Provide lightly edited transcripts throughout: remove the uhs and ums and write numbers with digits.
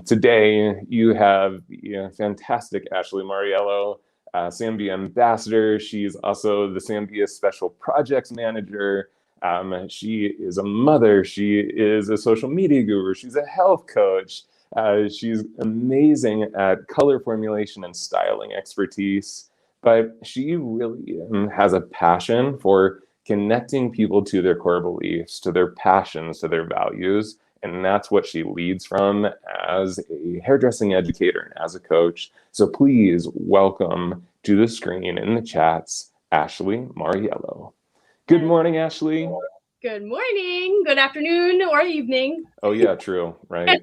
Today, you have the fantastic Ashley Mauriello, Zambia ambassador. She's also the Zambia Special Projects Manager. She is a mother. She is a social media guru. She's a health coach. She's amazing at color formulation and styling expertise. But she really has a passion for connecting people to their core beliefs, to their passions, to their values. And that's what she leads from as a hairdressing educator and as a coach. So please welcome to the screen in the chats, Ashley Mauriello. Good morning, Ashley. Good morning, good afternoon, or evening. Oh yeah, true, right?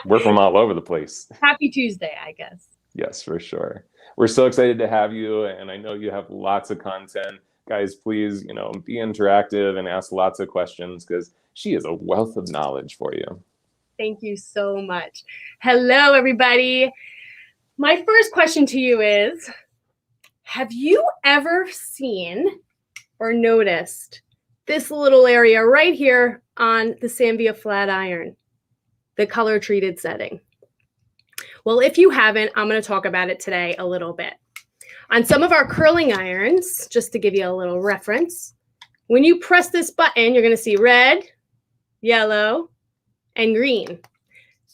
We're from all over the place. Happy Tuesday, I guess. Yes, for sure. We're so excited to have you, and I know you have lots of content. Guys, please, be interactive and ask lots of questions because she is a wealth of knowledge for you. Thank you so much. Hello, everybody. My first question to you is, have you ever seen or noticed this little area right here on the Zambia flat iron, the color treated setting? Well, if you haven't, I'm going to talk about it today a little bit. On some of our curling irons, just to give you a little reference, when you press this button, you're going to see red, yellow, and green.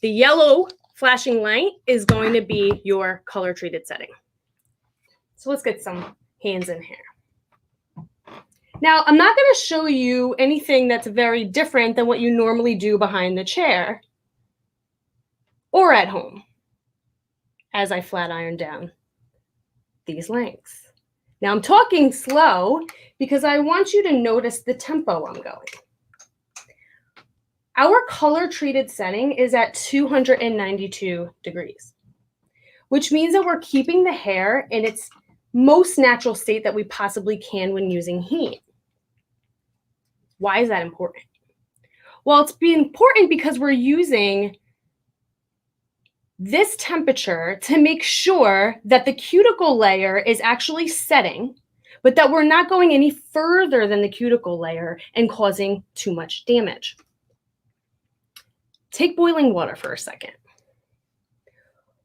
The yellow flashing light is going to be your color treated setting. So let's get some hands in here. Now, I'm not going to show you anything that's very different than what you normally do behind the chair or at home as I flat iron down these lengths. Now, I'm talking slow because I want you to notice the tempo I'm going. Our color treated setting is at 292 degrees, which means that we're keeping the hair in its most natural state that we possibly can when using heat. Why is that important? Well, it's important because we're using this temperature to make sure that the cuticle layer is actually setting, but that we're not going any further than the cuticle layer and causing too much damage. Take boiling water for a second.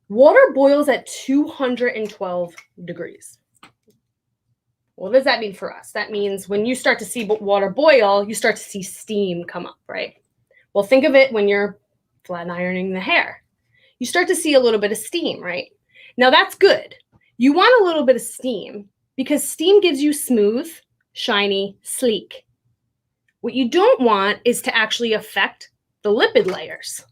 Water boils at 212 degrees. What does that mean for us? That means when you start to see water boil, you start to see steam come up, right? Well, think of it when you're flat ironing the hair. You start to see a little bit of steam, right? Now that's good. You want a little bit of steam because steam gives you smooth, shiny, sleek. What you don't want is to actually affect the lipid layers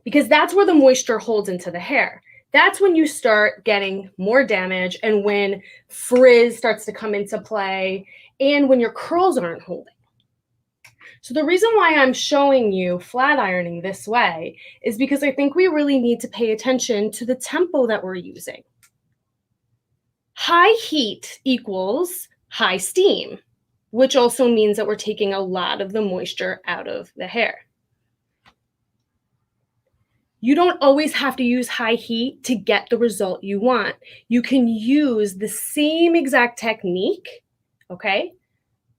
because that's where the moisture holds into the hair. That's when you start getting more damage and when frizz starts to come into play and when your curls aren't holding. So the reason why I'm showing you flat ironing this way is because I think we really need to pay attention to the tempo that we're using. High heat equals high steam, which also means that we're taking a lot of the moisture out of the hair. You don't always have to use high heat to get the result you want. You can use the same exact technique, okay,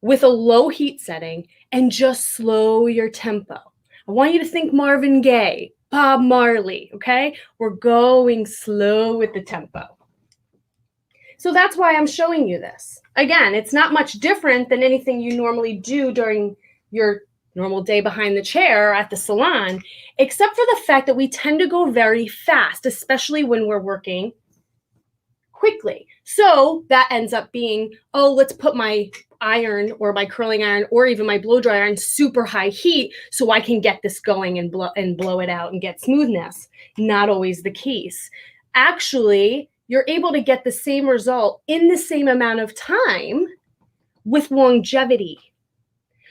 with a low heat setting and just slow your tempo. I want you to think Marvin Gaye, Bob Marley, okay? We're going slow with the tempo. So that's why I'm showing you this. Again, it's not much different than anything you normally do during your normal day behind the chair or at the salon, except for the fact that we tend to go very fast, especially when we're working quickly. So that ends up being, oh, let's put my iron or my curling iron or even my blow dry iron super high heat so I can get this going and blow it out and get smoothness. Not always the case. Actually, you're able to get the same result in the same amount of time with longevity.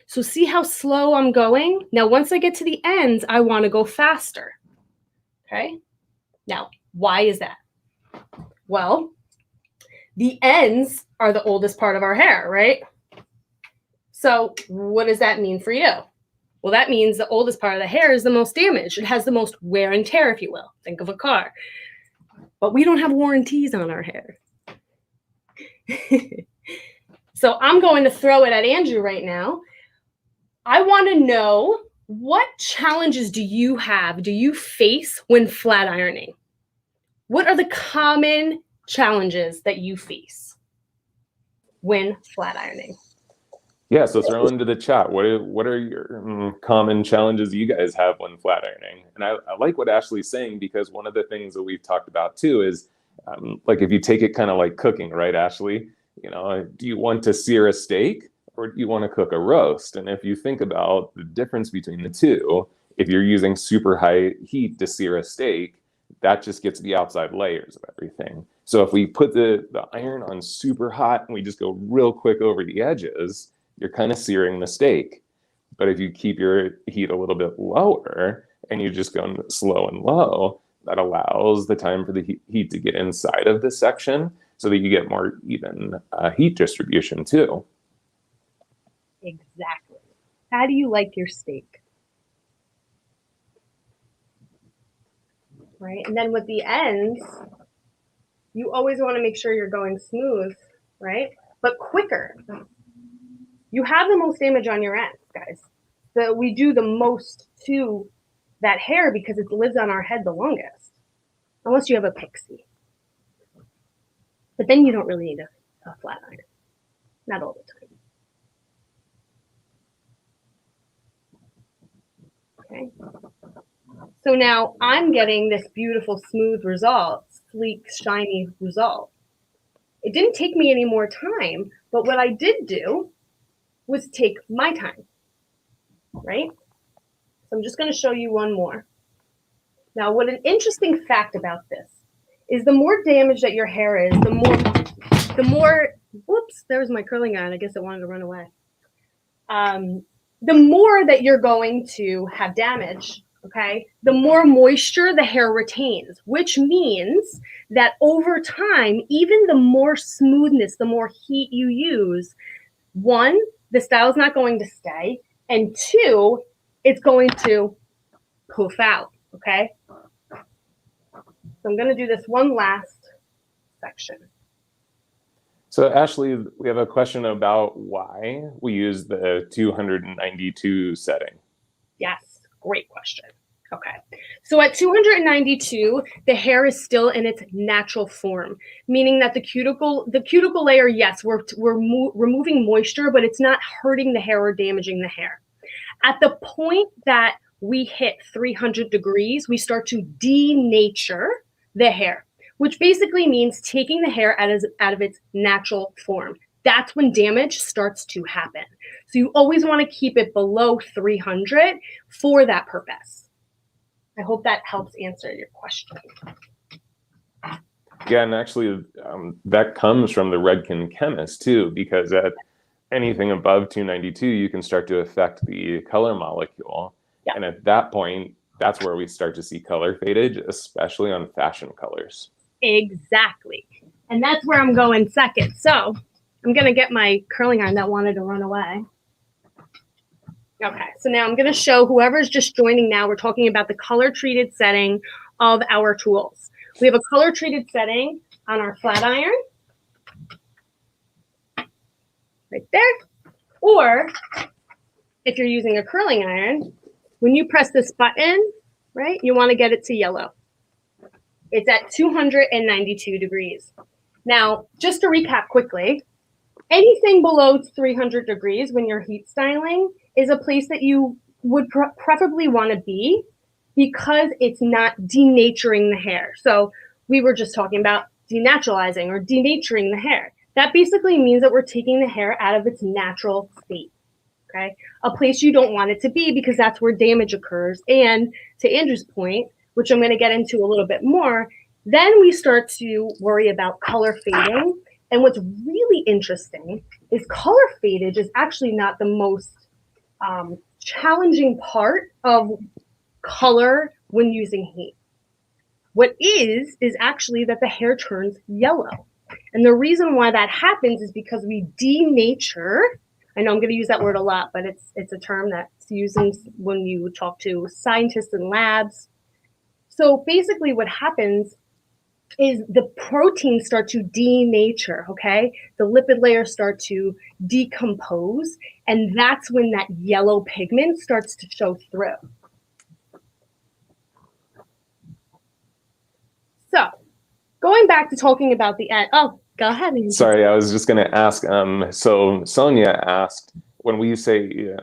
So see how slow I'm going? Now, once I get to the ends, I want to go faster. Okay? Now, why is that? Well, the ends are the oldest part of our hair, right? So what does that mean for you? Well, that means the oldest part of the hair is the most damaged. It has the most wear and tear, if you will. Think of a car. But we don't have warranties on our hair. So I'm going to throw it at Andrew right now. I want to know What challenges do you face when flat ironing? What are the common challenges that you face when flat ironing? Yeah, so throw into the chat. What are your common challenges you guys have when flat ironing? And I like what Ashley's saying, because one of the things that we've talked about too is like if you take it kind of like cooking, right, Ashley? Do you want to sear a steak or do you want to cook a roast? And if you think about the difference between the two, if you're using super high heat to sear a steak, that just gets the outside layers of everything. So if we put the iron on super hot and we just go real quick over the edges, you're kind of searing the steak. But if you keep your heat a little bit lower and you just go slow and low, that allows the time for the heat to get inside of this section so that you get more even heat distribution too. Exactly. How do you like your steak? Right? And then with the ends, you always want to make sure you're going smooth, right? But quicker. You have the most damage on your ends, guys. We do the most to that hair because it lives on our head the longest, unless you have a pixie. But then you don't really need a flat iron. Not all the time. Okay. So now I'm getting this beautiful, smooth result, sleek, shiny result. It didn't take me any more time, but what I did do was take my time, right? So I'm just going to show you one more. Now, what an interesting fact about this is the more damage that your hair is, the more, whoops, there's my curling iron. I guess it wanted to run away. The more that you're going to have damage, okay, the more moisture the hair retains, which means that over time, even the more smoothness, the more heat you use, one, the style's not going to stay, and two, it's going to poof out, okay? So I'm going to do this one last section. So Ashley, we have a question about why we use the 292 setting. Yes, great question. Okay, so at 292, the hair is still in its natural form, meaning that the cuticle layer, yes, we're removing moisture, but it's not hurting the hair or damaging the hair. At the point that we hit 300 degrees, we start to denature the hair, which basically means taking the hair out of its natural form. That's when damage starts to happen. So you always want to keep it below 300 for that purpose. I hope that helps answer your question. Yeah, and actually that comes from the Redken chemist too, because at anything above 292, you can start to affect the color molecule. Yeah. And at that point, that's where we start to see color fadage, especially on fashion colors. Exactly. And that's where I'm going second. So I'm going to get my curling iron that wanted to run away. Okay, so now I'm going to show whoever's just joining now, we're talking about the color-treated setting of our tools. We have a color-treated setting on our flat iron, right there. Or if you're using a curling iron, when you press this button, right, you want to get it to yellow. It's at 292 degrees. Now, just to recap quickly, anything below 300 degrees when you're heat styling is a place that you would preferably want to be because it's not denaturing the hair. So we were just talking about denaturalizing or denaturing the hair. That basically means that we're taking the hair out of its natural state, okay? A place you don't want it to be because that's where damage occurs. And to Andrew's point, which I'm going to get into a little bit more, then we start to worry about color fading. And what's really interesting is color fadage is actually not the most challenging part of color when using heat. What is actually that the hair turns yellow. And the reason why that happens is because we denature. I know I'm going to use that word a lot, but it's a term that's used when you talk to scientists in labs. So basically what happens is the proteins start to denature, okay? The lipid layers start to decompose, and that's when that yellow pigment starts to show through. So, going back to talking about the end. Oh, go ahead. Sorry, I was just going to ask. So Sonia asked, when we say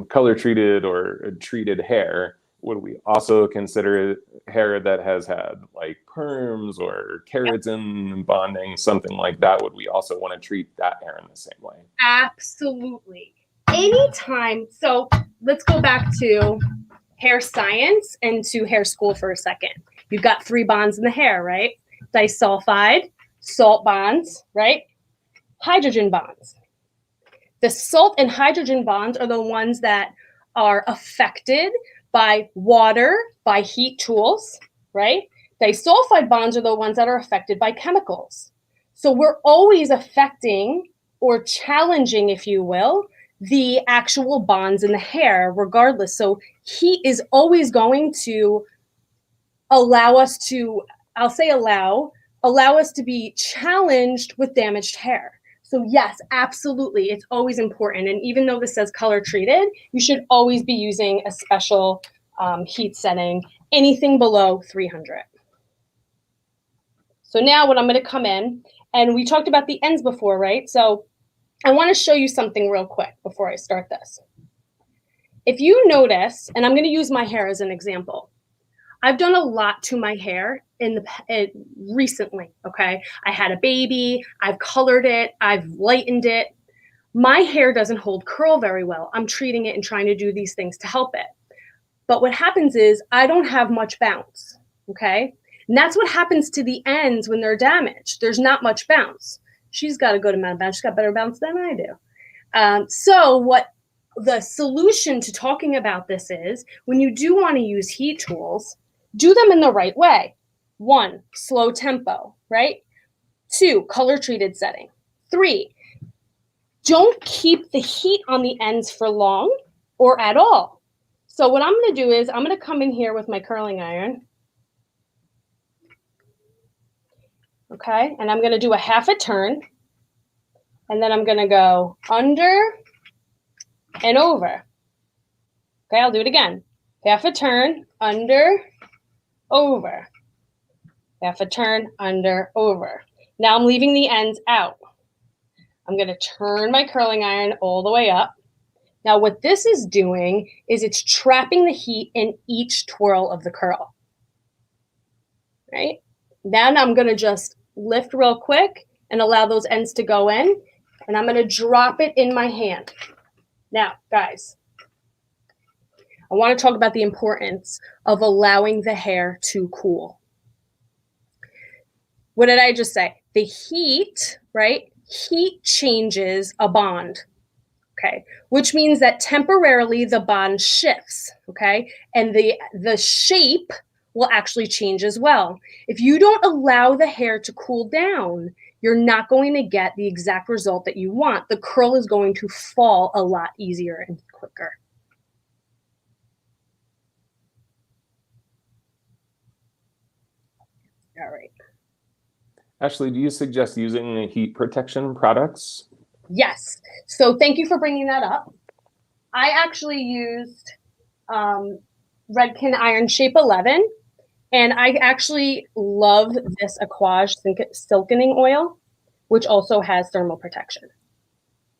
color treated or treated hair, would we also consider hair that has had like perms or keratin bonding, something like that? Would we also want to treat that hair in the same way? Absolutely. Anytime. So let's go back to hair science and to hair school for a second. You've got 3 bonds in the hair, right? Disulfide, salt bonds, right? Hydrogen bonds. The salt and hydrogen bonds are the ones that are affected by water, by heat tools, right? Disulfide bonds are the ones that are affected by chemicals. So we're always affecting or challenging, if you will, the actual bonds in the hair regardless. So heat is always going to allow us to, I'll say allow us to be challenged with damaged hair. So yes, absolutely, it's always important. And even though this says color treated, you should always be using a special heat setting, anything below 300. So now what I'm going to come in, and we talked about the ends before, right? So I want to show you something real quick before I start this. If you notice, and I'm going to use my hair as an example, I've done a lot to my hair recently, okay? I had a baby, I've colored it, I've lightened it. My hair doesn't hold curl very well. I'm treating it and trying to do these things to help it. But what happens is I don't have much bounce, okay? And that's what happens to the ends when they're damaged. There's not much bounce. She's got a good amount of bounce. She's got better bounce than I do. So what the solution to talking about this is, when you do want to use heat tools, do them in the right way. 1, slow tempo, right? 2, color treated setting. 3, don't keep the heat on the ends for long or at all. So what I'm going to do is I'm going to come in here with my curling iron. Okay, and I'm going to do a half a turn. And then I'm going to go under and over. Okay, I'll do it again. Half a turn, under, over. Half a turn, under, over. Now I'm leaving the ends out. I'm going to turn my curling iron all the way up. Now what this is doing is it's trapping the heat in each twirl of the curl. Right? Then I'm going to just lift real quick and allow those ends to go in. And I'm going to drop it in my hand. Now, guys, I want to talk about the importance of allowing the hair to cool. What did I just say? The heat, right? Heat changes a bond, okay? Which means that temporarily the bond shifts, okay? And the shape will actually change as well. If you don't allow the hair to cool down, you're not going to get the exact result that you want. The curl is going to fall a lot easier and quicker. All right. Ashley, do you suggest using heat protection products? Yes. So thank you for bringing that up. I actually used Redken Iron Shape 11, and I actually love this Aquage Silkening Oil, which also has thermal protection.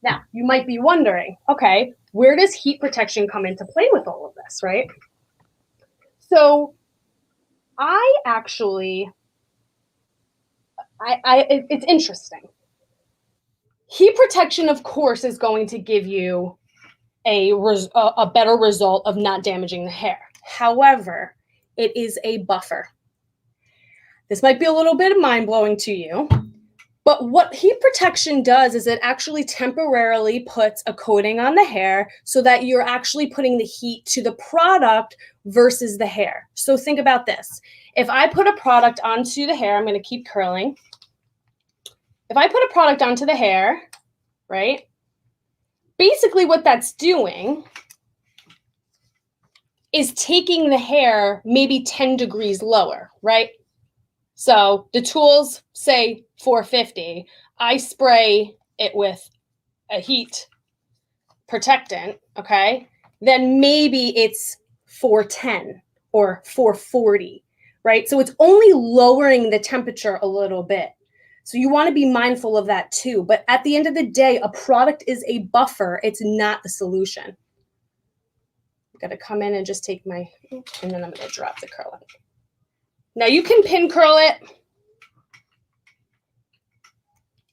Now, you might be wondering, okay, where does heat protection come into play with all of this, right? So I actually, it's interesting. Heat protection, of course, is going to give you a better result of not damaging the hair. However, it is a buffer. This might be a little bit mind-blowing to you, but what heat protection does is it actually temporarily puts a coating on the hair so that you're actually putting the heat to the product versus the hair. So think about this. If I put a product onto the hair, I'm going to keep curling. If I put a product onto the hair, right, basically what that's doing is taking the hair maybe 10 degrees lower, right? So the tools say 450. I spray it with a heat protectant, okay? Then maybe it's 410 or 440, right? So it's only lowering the temperature a little bit. So you want to be mindful of that too. But at the end of the day, a product is a buffer. It's not the solution. I'm going to come in and just take my, and then I'm going to drop the curl in. Now you can pin curl it,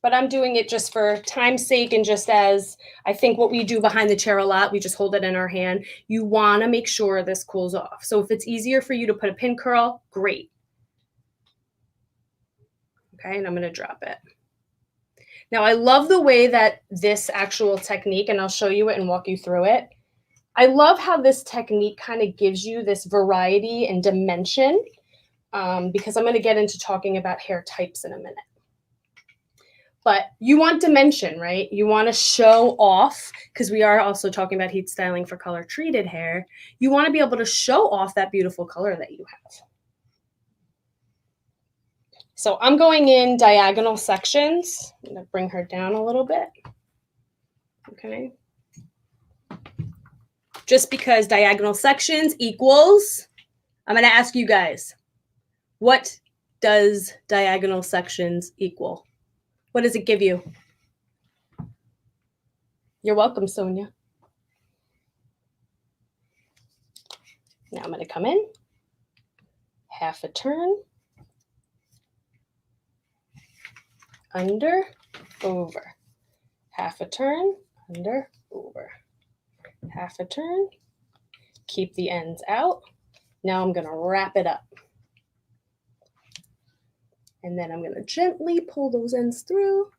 but I'm doing it just for time's sake and just as I think what we do behind the chair a lot, we just hold it in our hand. You want to make sure this cools off. So if it's easier for you to put a pin curl, great. Okay, and I'm going to drop it. Now, I love the way that this actual technique, and I'll show you it and walk you through it. I love how this technique kind of gives you this variety and dimension because I'm going to get into talking about hair types in a minute. But you want dimension, right? You want to show off, because we are also talking about heat styling for color treated hair. You want to be able to show off that beautiful color that you have. So I'm going in diagonal sections. I'm going to bring her down a little bit. Okay. Just because diagonal sections equals, I'm going to ask you guys, what does diagonal sections equal? What does it give you? You're welcome, Sonia. Now I'm going to come in, half a turn, under, over, half a turn, under, over, half a turn, keep the ends out. Now I'm going to wrap it up. And then I'm going to gently pull those ends through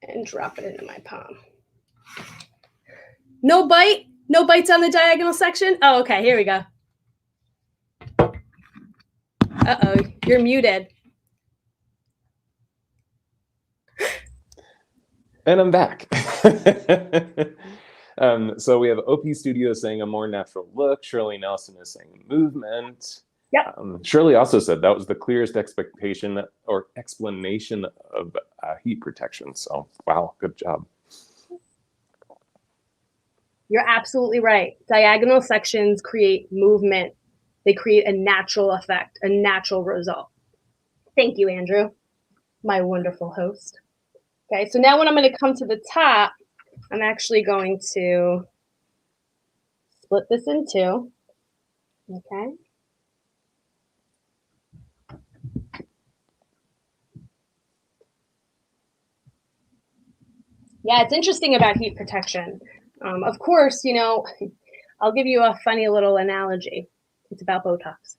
and drop it into my palm. No bite? No bites on the diagonal section? Oh, okay, here we go. Uh-oh, you're muted. And I'm back. So we have OP Studio saying a more natural look. Shirley Nelson is saying movement. Yep. Shirley also said that was the clearest expectation or explanation of heat protection. So, wow, good job. You're absolutely right. Diagonal sections create movement. They create a natural effect, a natural result. Thank you, Andrew, my wonderful host. Okay, so now when I'm going to come to the top, I'm actually going to split this in two. Okay. Yeah, it's interesting about heat protection. Of course, you know, I'll give you a funny little analogy. It's about Botox.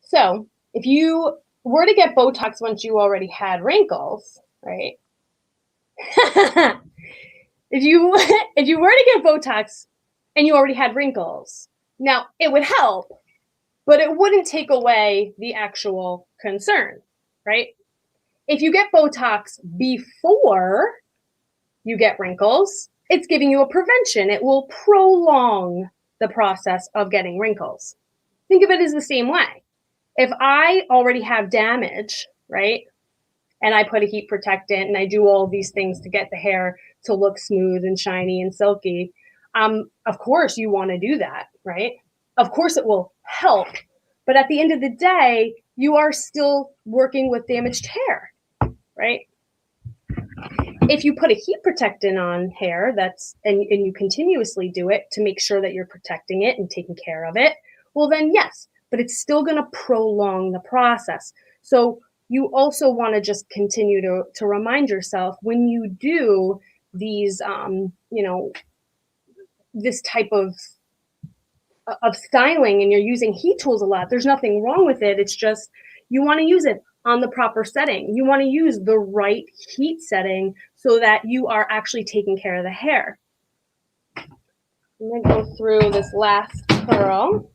So if you were to get Botox once you already had wrinkles, right? if you were to get Botox and you already had wrinkles, now it would help, but it wouldn't take away the actual concern, right? If you get Botox before you get wrinkles, it's giving you a prevention. It will prolong the process of getting wrinkles. Think of it as the same way. If I already have damage, right, and I put a heat protectant and I do all these things to get the hair to look smooth and shiny and silky, of course you want to do that, right? Of course it will help. But at the end of the day, you are still working with damaged hair, right? If you put a heat protectant on hair and you continuously do it to make sure that you're protecting it and taking care of it, well then yes, but it's still going to prolong the process. So you also want to just continue to remind yourself when you do these, this type of styling and you're using heat tools a lot, there's nothing wrong with it. It's just you want to use it on the proper setting. You want to use the right heat setting so that you are actually taking care of the hair. I'm going to go through this last curl.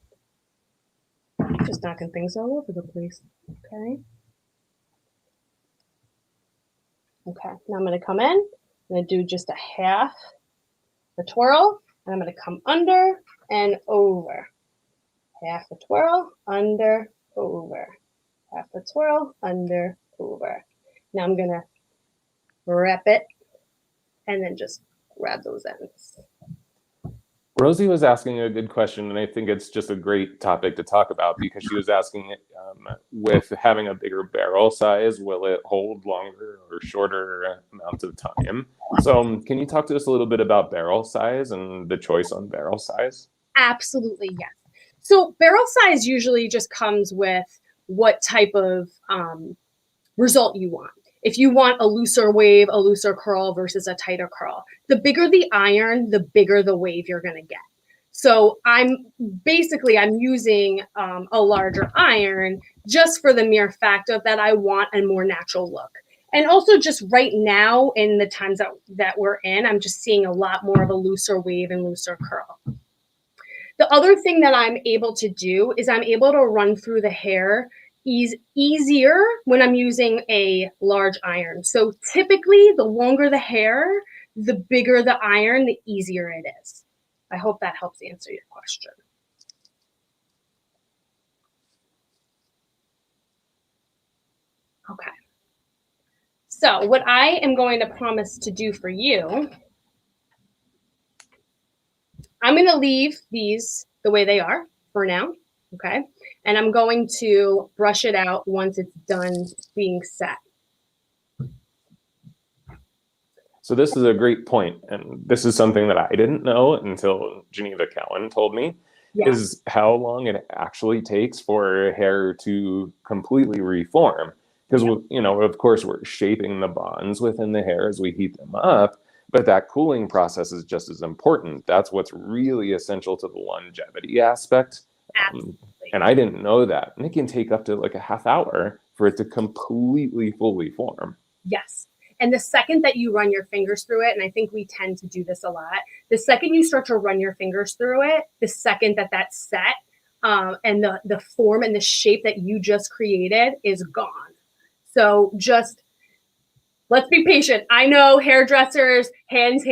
Just knocking things all over the place. Okay. Okay, now I'm going to come in. I'm going to do just a half the twirl, and I'm going to come under and over. Half a twirl, under, over. half a twirl, under, over. Now I'm gonna wrap it and then just grab those ends. Rosie was asking a good question, and I think it's just a great topic to talk about because she was asking with having a bigger barrel size, will it hold longer or shorter amounts of time? So can you talk to us a little bit about barrel size and the choice on barrel size? Absolutely, yes. So barrel size usually just comes with what type of result you want. If you want a looser wave, a looser curl versus a tighter curl, the bigger the iron, the bigger the wave you're going to get. So I'm using a larger iron just for the mere fact of that I want a more natural look. And also just right now in the times that we're in, I'm just seeing a lot more of a looser wave and looser curl. The other thing that I'm able to do is I'm able to run through the hair easier when I'm using a large iron. So typically, the longer the hair, the bigger the iron, the easier it is. I hope that helps answer your question. Okay. So what I am going to promise to do for you, I'm going to leave these the way they are for now. Okay. And I'm going to brush it out once it's done being set. So this is a great point, and this is something that I didn't know until Geneva Cowan told me, is how long it actually takes for hair to completely reform. Because, you know, of course, we're shaping the bonds within the hair as we heat them up, but that cooling process is just as important. That's what's really essential to the longevity aspect. And I didn't know that. And it can take up to like a half hour for it to completely fully form. Yes. And the second that you run your fingers through it, and I think we tend to do this a lot, the second you start to run your fingers through it, the second that that's set and the form and the shape that you just created is gone. So just let's be patient. I know hairdressers, hands,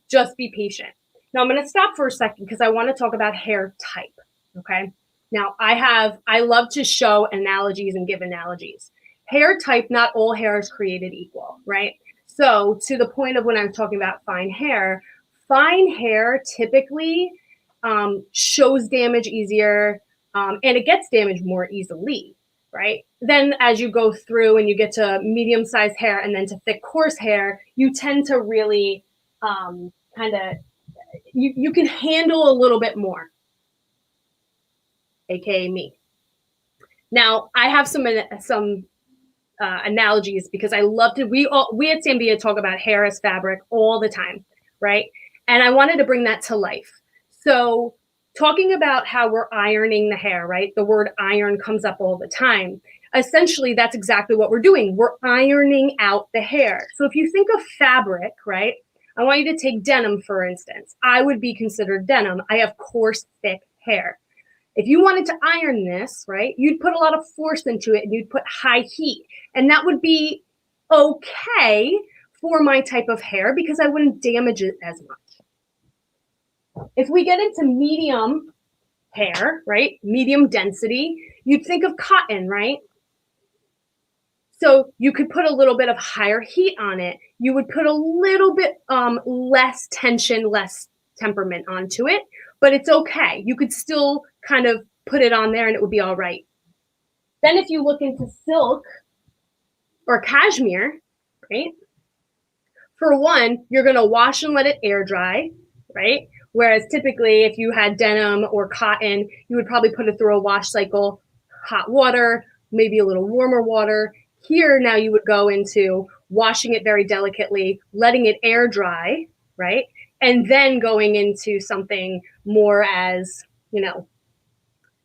just be patient. Now I'm going to stop for a second because I want to talk about hair type. Okay. Now I love to show analogies and give analogies. Hair type, not all hair is created equal, right? So to the point of when I'm talking about fine hair typically shows damage easier and it gets damaged more easily, right? Then as you go through and you get to medium-sized hair and then to thick, coarse hair, you tend to really you can handle a little bit more, aka me. Now I have some analogies because I love to. We at Sambia talk about hair as fabric all the time, right? And I wanted to bring that to life. So talking about how we're ironing the hair, right? The word iron comes up all the time. Essentially, that's exactly what we're doing. We're ironing out the hair. So if you think of fabric, right? I want you to take denim, for instance. I would be considered denim. I have coarse, thick hair. If you wanted to iron this, right, you'd put a lot of force into it and you'd put high heat. And that would be okay for my type of hair because I wouldn't damage it as much. If we get into medium hair, right, medium density, you'd think of cotton, right? So you could put a little bit of higher heat on it. You would put a little bit less tension, less temperament onto it, but it's okay. You could still kind of put it on there and it would be all right. Then if you look into silk or cashmere, right? For one, you're going to wash and let it air dry, right? Whereas typically if you had denim or cotton, you would probably put it through a wash cycle, hot water, maybe a little warmer water. Here now you would go into washing it very delicately, letting it air dry, right? And then going into something more as, you know,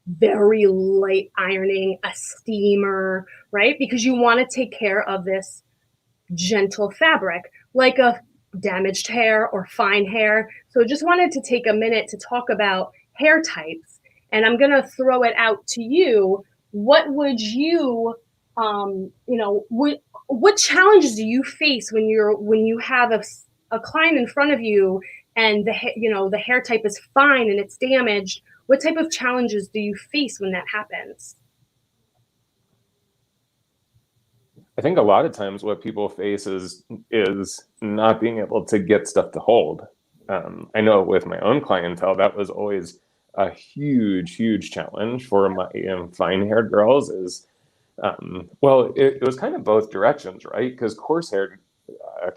very light ironing, a steamer, right? Because you want to take care of this gentle fabric, like a damaged hair or fine hair. So just wanted to take a minute to talk about hair types. And I'm going to throw it out to you. What would you, what challenges do you face when you have a client in front of you and the hair type is fine and it's damaged? What type of challenges do you face when that happens? I think a lot of times what people face is not being able to get stuff to hold. I know with my own clientele, that was always a huge challenge for my fine-haired girls. Is well, it was kind of both directions, right? Because coarse-haired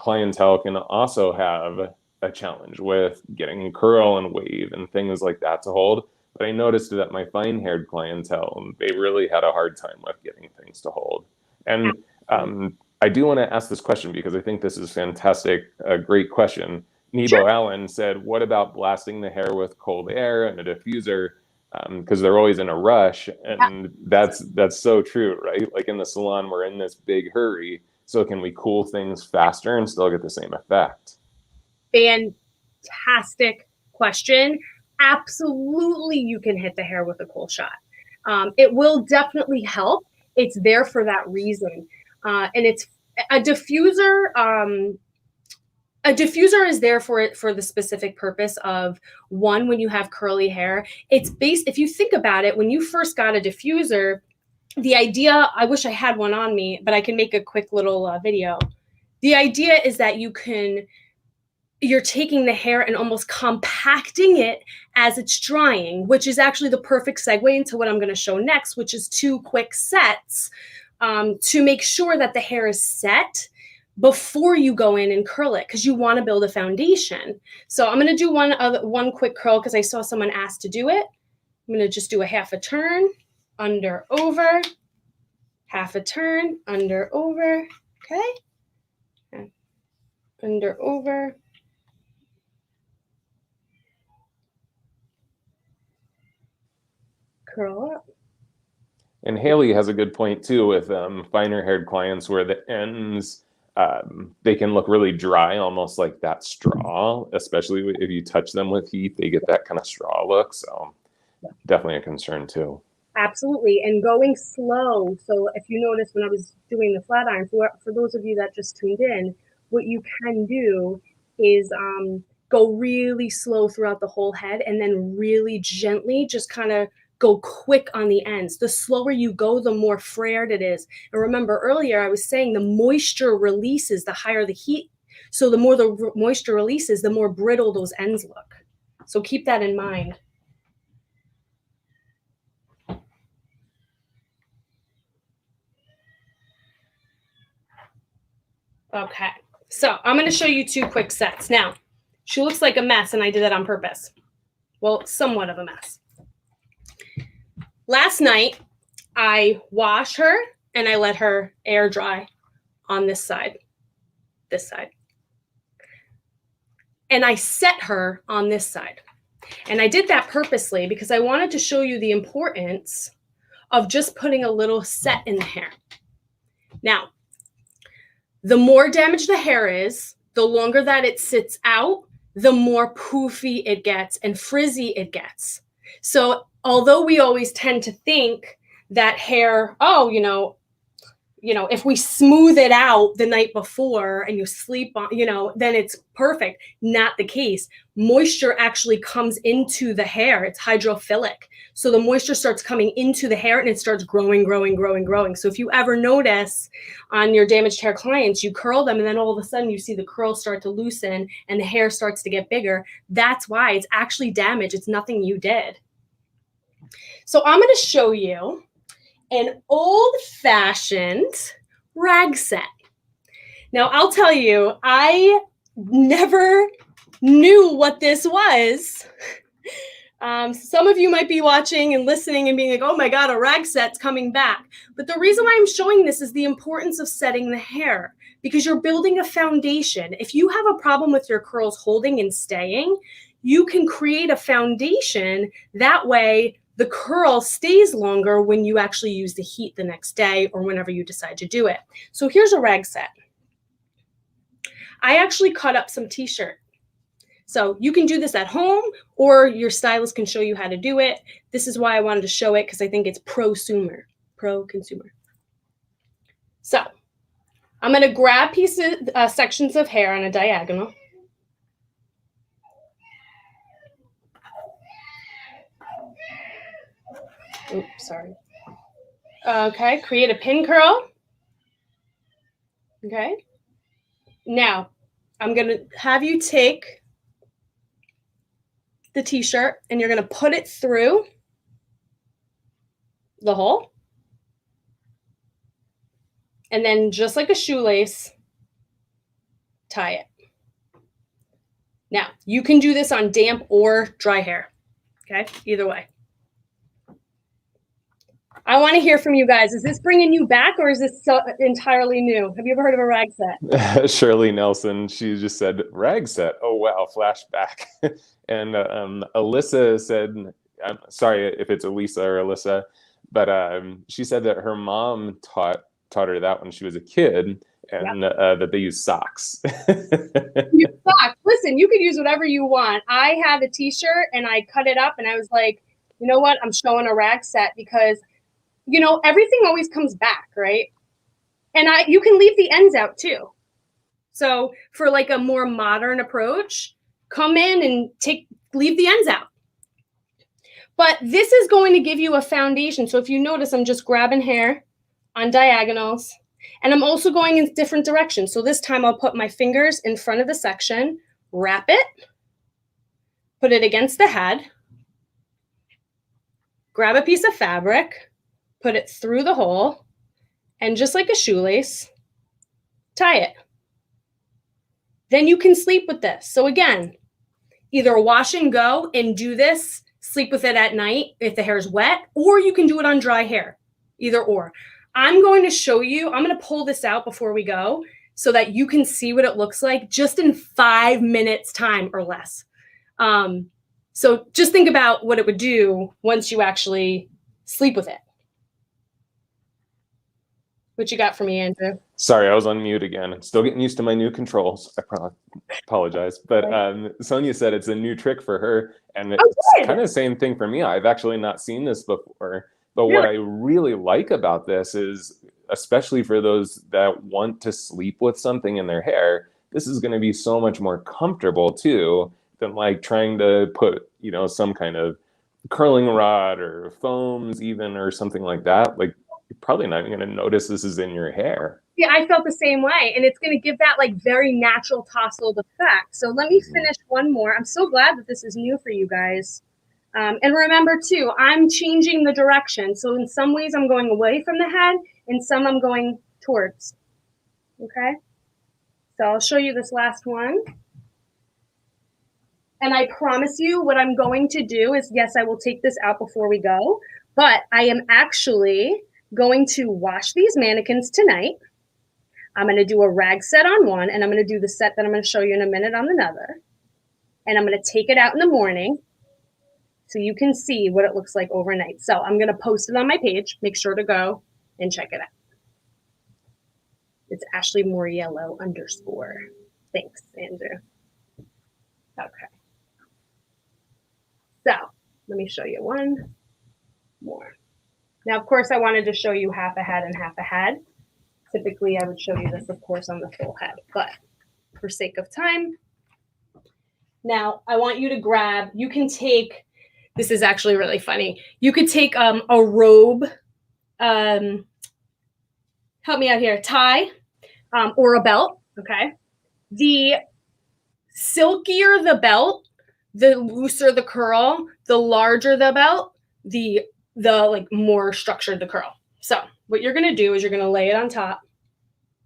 clientele can also have a challenge with getting curl and wave and things like that to hold. But I noticed that my fine-haired clientele, they really had a hard time with getting things to hold. And I do want to ask this question because I think this is fantastic, a great question. Nebo Allen said, what about blasting the hair with cold air and a diffuser? Because they're always in a rush. And that's so true, right? Like in the salon, we're in this big hurry. So can we cool things faster and still get the same effect? Fantastic question. Absolutely, you can hit the hair with a cold shot. It will definitely help. It's there for that reason. And it's a diffuser. A diffuser is there for the specific purpose of, one, when you have curly hair, it's based, if you think about it, when you first got a diffuser, the idea, I wish I had one on me, but I can make a quick little video. The idea is that you're taking the hair and almost compacting it as it's drying, which is actually the perfect segue into what I'm going to show next, which is 2 quick sets to make sure that the hair is set before you go in and curl it, because you want to build a foundation. So I'm going to do one quick curl because I saw someone ask to do it. I'm going to just do a half a turn, under, over, half a turn, under, over, okay? Under, over. Curl up. And Haley has a good point too with finer haired clients where the ends, they can look really dry, almost like that straw, especially if you touch them with heat, they get that kind of straw look. So definitely a concern too. Absolutely. And going slow. So if you notice when I was doing the flat iron, for those of you that just tuned in, what you can do is go really slow throughout the whole head and then really gently just kind of go quick on the ends. The slower you go, the more flared it is. And remember earlier, I was saying the moisture releases the higher the heat. So the more the moisture releases, the more brittle those ends look. So keep that in mind. Okay, so I'm going to show you 2 quick sets. Now, she looks like a mess, and I did that on purpose. Well, somewhat of a mess. Last night, I washed her, and I let her air dry on this side. And I set her on this side. And I did that purposely because I wanted to show you the importance of just putting a little set in the hair. Now, the more damaged the hair is, the longer that it sits out, the more poofy it gets and frizzy it gets. So although we always tend to think that hair, if we smooth it out the night before and you sleep on, then it's perfect. Not the case. Moisture actually comes into the hair. It's hydrophilic. So the moisture starts coming into the hair and it starts growing. So if you ever notice on your damaged hair clients, you curl them and then all of a sudden you see the curls start to loosen and the hair starts to get bigger. That's why it's actually damage. It's nothing you did. So I'm going to show you an old-fashioned rag set. Now, I'll tell you, I never knew what this was. Some of you might be watching and listening and being like, oh my God, a rag set's coming back. But the reason why I'm showing this is the importance of setting the hair, because you're building a foundation. If you have a problem with your curls holding and staying, you can create a foundation. That way, the curl stays longer when you actually use the heat the next day or whenever you decide to do it. So here's a rag set. I actually cut up some t-shirt. So you can do this at home or your stylist can show you how to do it. This is why I wanted to show it because I think it's pro-consumer. So I'm going to grab sections of hair on a diagonal. Oops, sorry. Okay, create a pin curl. Okay. Now, I'm going to have you take the t-shirt and you're going to put it through the hole. And then just like a shoelace, tie it. Now, you can do this on damp or dry hair. Okay, either way. I want to hear from you guys. Is this bringing you back or is this entirely new? Have you ever heard of a rag set? Shirley Nelson, she just said rag set. Oh wow, flashback. And Alyssa said, I'm sorry if it's Elisa or Alyssa, but she said that her mom taught her that when she was a kid, and that they use socks. Use socks. Listen, you could use whatever you want. I had a t-shirt and I cut it up and I was like, you know what? I'm showing a rag set because, you know, everything always comes back, right? And you can leave the ends out too. So for like a more modern approach, come in and leave the ends out. But this is going to give you a foundation. So if you notice, I'm just grabbing hair on diagonals, and I'm also going in different directions. So this time I'll put my fingers in front of the section, wrap it, put it against the head, grab a piece of fabric, put it through the hole, and just like a shoelace, tie it. Then you can sleep with this. So again, either wash and go and do this, sleep with it at night if the hair is wet, or you can do it on dry hair, either or. I'm going to show you, I'm going to pull this out before we go so that you can see what it looks like just in 5 minutes time or less. So just think about what it would do once you actually sleep with it. What you got for me, Andrew? Sorry, I was on mute again. I'm still getting used to my new controls. I apologize. But Sonia said it's a new trick for her. And it's kind of the same thing for me. I've actually not seen this before. But what I really like about this is, especially for those that want to sleep with something in their hair, this is going to be so much more comfortable too than like trying to put, you know, some kind of curling rod or foams even or something like that. Like, you're probably not even going to notice this is in your hair. Yeah, I felt the same way. And it's going to give that like very natural tousled effect. So let me finish one more. I'm so glad that this is new for you guys. And remember too, I'm changing the direction. So in some ways I'm going away from the head, in some I'm going towards. Okay. So I'll show you this last one. And I promise you what I'm going to do is, yes, I will take this out before we go, but I am actually going to wash these mannequins tonight. I'm going to do a rag set on one, and I'm going to do the set that I'm going to show you in a minute on another. And I'm going to take it out in the morning so you can see what it looks like overnight. So I'm going to post it on my page. Make sure to go and check it out. It's Ashley Mauriello _. Thanks, Andrew. Okay. So let me show you one more. Now, of course, I wanted to show you half a head and half a head. Typically, I would show you this, of course, on the full head, but for sake of time. Now, I want you to grab, you can take, this is actually really funny. You could take a robe, help me out here, tie, or a belt, okay? The silkier the belt, the looser the curl, the larger the belt, the like more structured the curl. So what you're going to do is you're going to lay it on top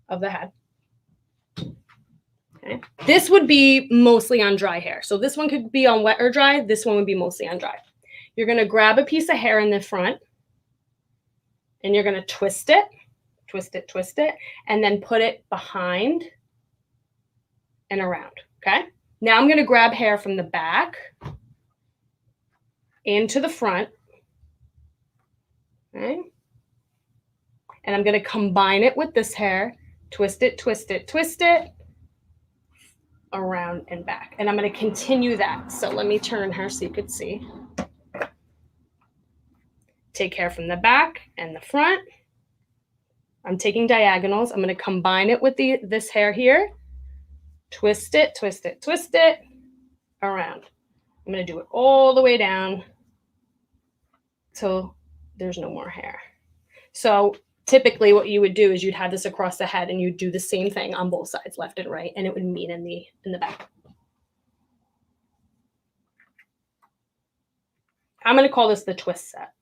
of the head. Okay. This would be mostly on dry hair. So this one could be on wet or dry. This one would be mostly on dry. You're going to grab a piece of hair in the front and you're going to twist it, and then put it behind and around. Okay. Now I'm going to grab hair from the back into the front. Okay. And I'm going to combine it with this hair, twist it, around and back. And I'm going to continue that. So let me turn her so you could see. Take hair from the back and the front. I'm taking diagonals. I'm going to combine it with this hair here. Twist it, around. I'm going to do it all the way down till there's no more hair. So typically what you would do is you'd have this across the head and you'd do the same thing on both sides, left and right, and it would meet in the back. I'm going to call this the twist set.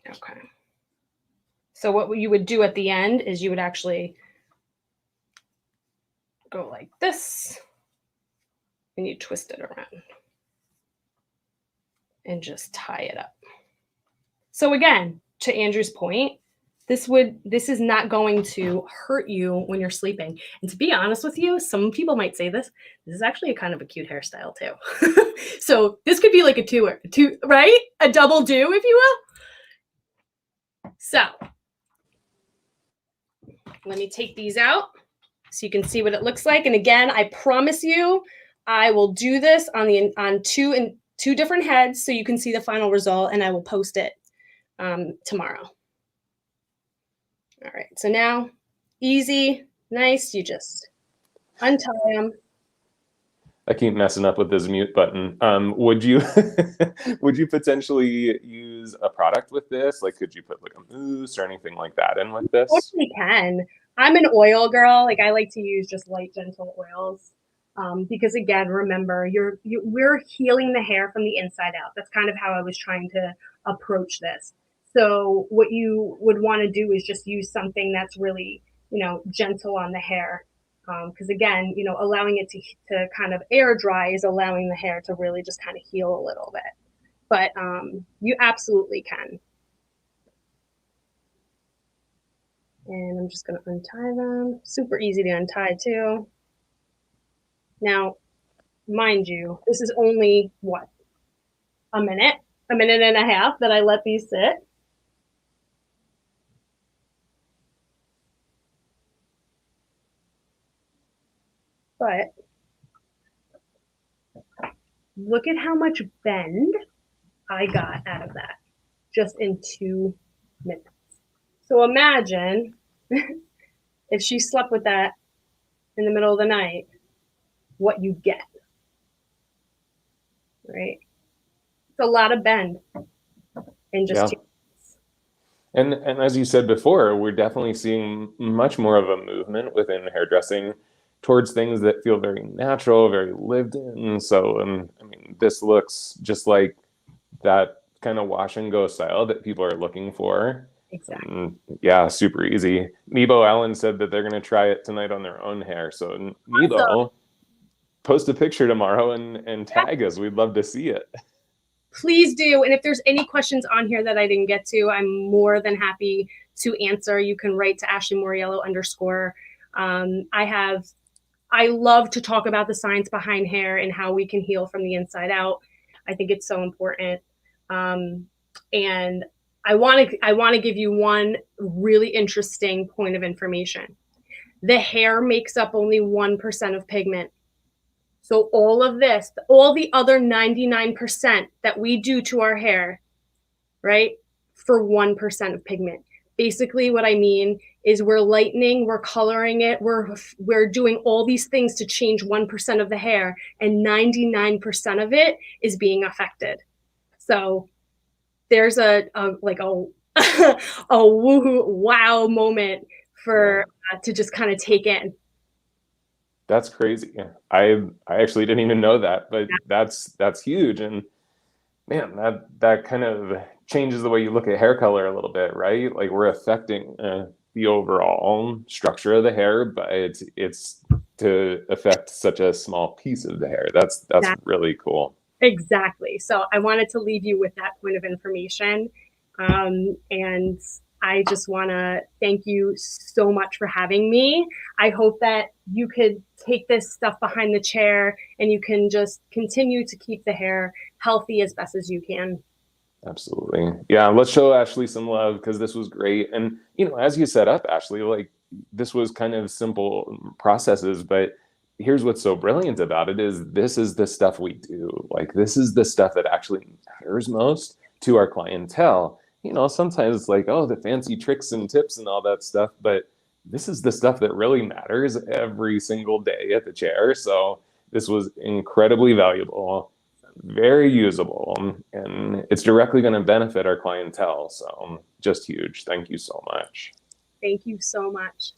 Okay. So what you would do at the end is you would actually go like this and you twist it around and just tie it up. So again, to Andrew's point, this is not going to hurt you when you're sleeping. And to be honest with you, some people might say this is actually a kind of a cute hairstyle too. So this could be like a two, right? A double do, if you will. So let me take these out so you can see what it looks like. And again, I promise you, I will do this on two different heads so you can see the final result, and I will post it tomorrow. All right, so now easy, nice, you just untie them. I keep messing up with this mute button. Would you would you potentially use a product with this? Like, could you put like a mousse or anything like that in with this? Of course we can. I'm an oil girl. Like, I like to use just light, gentle oils. Because again, remember, we're healing the hair from the inside out. That's kind of how I was trying to approach this. So what you would want to do is just use something that's really, gentle on the hair. Because again, allowing it to kind of air dry is allowing the hair to really just kind of heal a little bit. But you absolutely can. And I'm just going to untie them. Super easy to untie too. Now, mind you, this is only what? A minute and a half that I let these sit. But look at how much bend I got out of that just in 2 minutes. So imagine if she slept with that in the middle of the night, what you get, right? It's a lot of bend in just 2 minutes. And as you said before, we're definitely seeing much more of a movement within hairdressing towards things that feel very natural, very lived in. So, I mean, this looks just like that kind of wash and go style that people are looking for. Exactly. Yeah, super easy. Nebo Allen said that they're going to try it tonight on their own hair. So Nebo, post a picture tomorrow and tag us. We'd love to see it. Please do. And if there's any questions on here that I didn't get to, I'm more than happy to answer. You can write to Ashley Mauriello _ I love to talk about the science behind hair and how we can heal from the inside out. I think it's so important. And I want to give you one really interesting point of information. The hair makes up only 1% of pigment. So all of this, all the other 99% that we do to our hair, right, for 1% of pigment. Basically what I mean is we're lightening, we're coloring it, we're doing all these things to change 1% of the hair, and 99% of it is being affected. So there's a woohoo wow moment for to just kind of take in. That's crazy. I actually didn't even know that, but that's huge. And man, that kind of changes the way you look at hair color a little bit, right? Like, we're affecting the overall structure of the hair, but it's to affect such a small piece of the hair. That's really cool. Exactly. So I wanted to leave you with that point of information. And I just want to thank you so much for having me. I hope that you could take this stuff behind the chair and you can just continue to keep the hair healthy as best as you can. Absolutely. Yeah, let's show Ashley some love, because this was great. And, as you set up, Ashley, like, this was kind of simple processes, but here's what's so brilliant about it is this is the stuff we do. Like, this is the stuff that actually matters most to our clientele. Sometimes it's like, oh, the fancy tricks and tips and all that stuff, but this is the stuff that really matters every single day at the chair. So this was incredibly valuable. very usable, and it's directly going to benefit our clientele. So just huge. Thank you so much. Thank you so much.